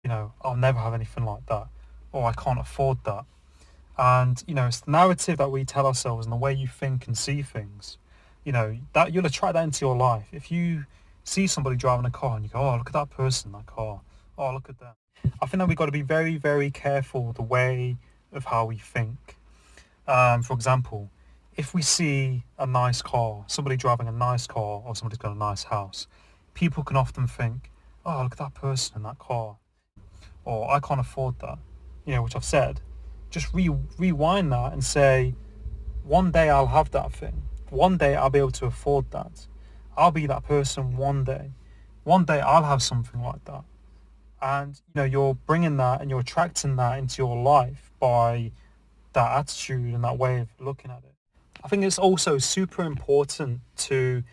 I'll never have anything like that, or I can't afford that. And, it's the narrative that we tell ourselves and the way you think and see things, that you'll attract that into your life. If you see somebody driving a car and you go, oh, look at that person in that car. Oh, look at them. I think that we've got to be very, very careful the way of how we think. For example, if we see a nice car, somebody driving a nice car, or somebody's got a nice house, people can often think, oh, look at that person in that car, or I can't afford that, which I've said. Just rewind that and say, one day I'll have that thing. One day I'll be able to afford that. I'll be that person one day. One day I'll have something like that. And, you're bringing that and you're attracting that into your life by that attitude and that way of looking at it. I think it's also super important to,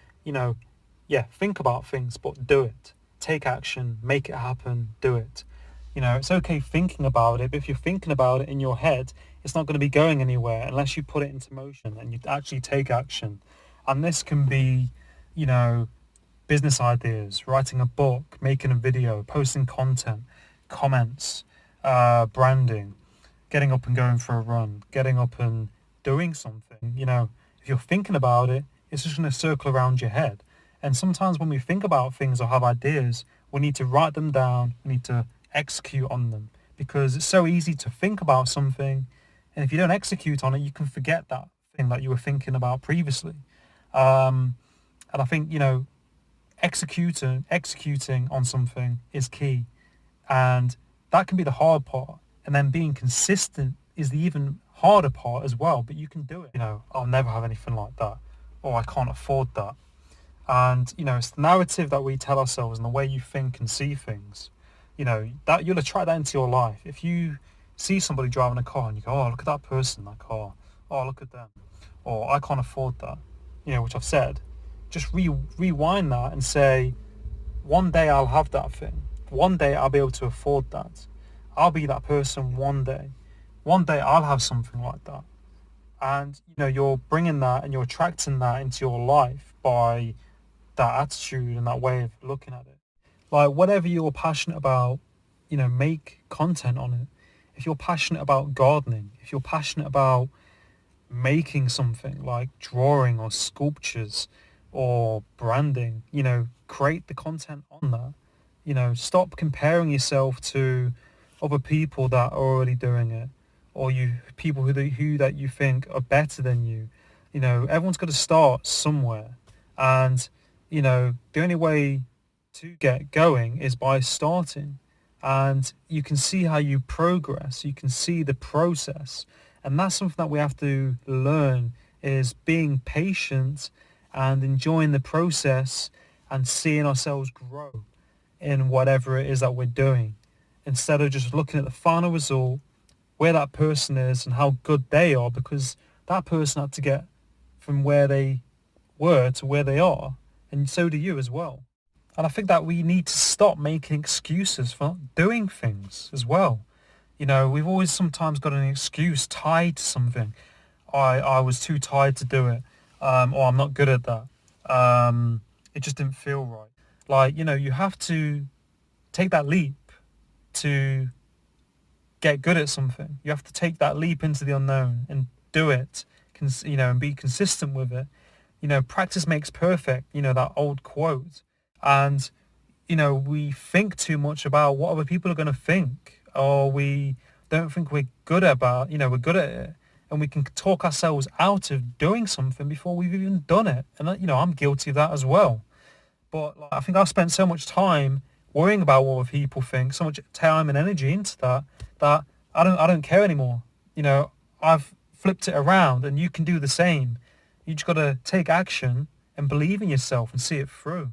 think about things, but do it. Take action, make it happen, do it. It's okay thinking about it, but if you're thinking about it in your head, it's not going to be going anywhere unless you put it into motion and you actually take action. And this can be, business ideas, writing a book, making a video, posting content, comments, branding, getting up and going for a run, getting up and doing something. If you're thinking about it, it's just going to circle around your head. And sometimes when we think about things or have ideas, we need to write them down. We need to execute on them, because it's so easy to think about something, and if you don't execute on it, you can forget that thing that you were thinking about previously. And I think, executing on something is key, and that can be the hard part, and then being consistent is the even harder part as well, but you can do it. I'll never have anything like that, or I can't afford that. And, it's the narrative that we tell ourselves and the way you think and see things, that you'll attract that into your life. If you see somebody driving a car and you go, oh, look at that person in that car. Oh, look at them. Or I can't afford that, which I've said. Just rewind that and say, one day I'll have that thing. One day I'll be able to afford that. I'll be that person one day. One day I'll have something like that. And, you're bringing that and you're attracting that into your life by that attitude and that way of looking at it. Like, whatever you're passionate about, make content on it. If you're passionate about gardening, if you're passionate about making something like drawing or sculptures or branding, create the content on that. Stop comparing yourself to other people that are already doing it, or people who that you think are better than you. Everyone's got to start somewhere, and the only way to get going is by starting, and you can see how you progress. You can see the process, and that's something that we have to learn, is being patient and enjoying the process and seeing ourselves grow in whatever it is that we're doing, instead of just looking at the final result, where that person is and how good they are, because that person had to get from where they were to where they are, and so do you as well. And I think that we need to stop making excuses for not doing things as well. We've always sometimes got an excuse tied to something. I was too tired to do it, or I'm not good at that. It just didn't feel right. Like, you have to take that leap to get good at something. You have to take that leap into the unknown and do it, and be consistent with it. Practice makes perfect, that old quote. And, we think too much about what other people are going to think, or we don't think we're good at it. And we can talk ourselves out of doing something before we've even done it. And, I'm guilty of that as well. But I think I've spent so much time worrying about what other people think, so much time and energy into that I don't care anymore. I've flipped it around, and you can do the same. You just got to take action and believe in yourself and see it through.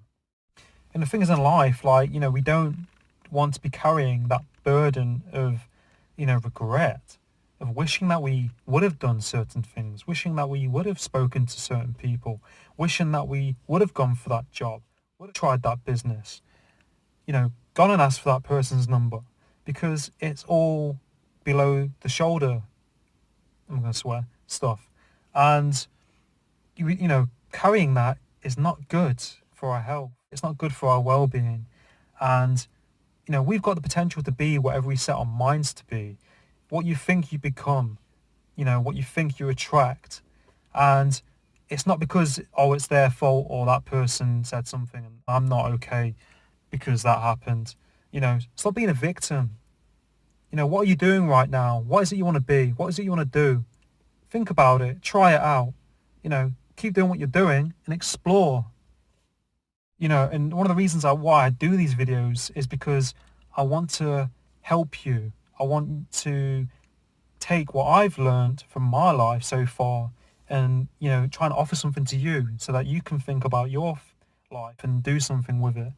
And the thing is, in life, we don't want to be carrying that burden of, regret, of wishing that we would have done certain things, wishing that we would have spoken to certain people, wishing that we would have gone for that job, would have tried that business, gone and asked for that person's number, because it's all below the shoulder, I'm going to swear, stuff. And, carrying that is not good for our health. It's not good for our well-being. And, we've got the potential to be whatever we set our minds to be. What you think you become, what you think you attract. And it's not because, oh, it's their fault or that person said something and I'm not okay because that happened. Stop being a victim. What are you doing right now? What is it you want to be? What is it you want to do? Think about it. Try it out. Keep doing what you're doing and explore. And one of the reasons why I do these videos is because I want to help you. I want to take what I've learned from my life so far and, try and offer something to you so that you can think about your life and do something with it.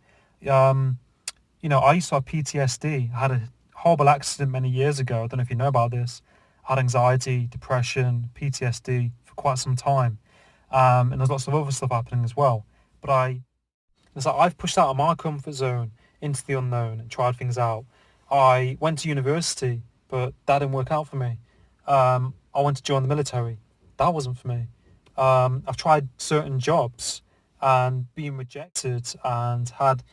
I used to have PTSD. I had a horrible accident many years ago. I don't know if you know about this. I had anxiety, depression, PTSD for quite some time. And there's lots of other stuff happening as well. But I've pushed out of my comfort zone into the unknown and tried things out. I went to university, but that didn't work out for me. I went to join the military. That wasn't for me. I've tried certain jobs and been rejected and had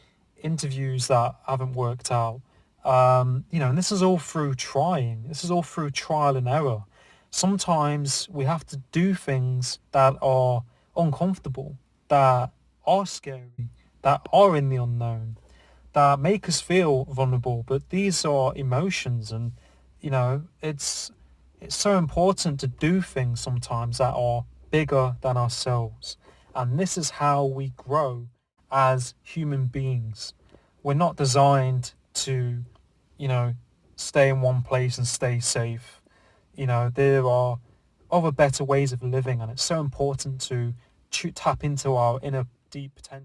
interviews that haven't worked out. And this is all through trying. This is all through trial and error. Sometimes we have to do things that are uncomfortable, that are scary, that are in the unknown, that make us feel vulnerable. But these are emotions, and it's so important to do things sometimes that are bigger than ourselves. And this is how we grow as human beings. We're not designed to, stay in one place and stay safe. There are other better ways of living, and it's so important to tap into our inner deep potential.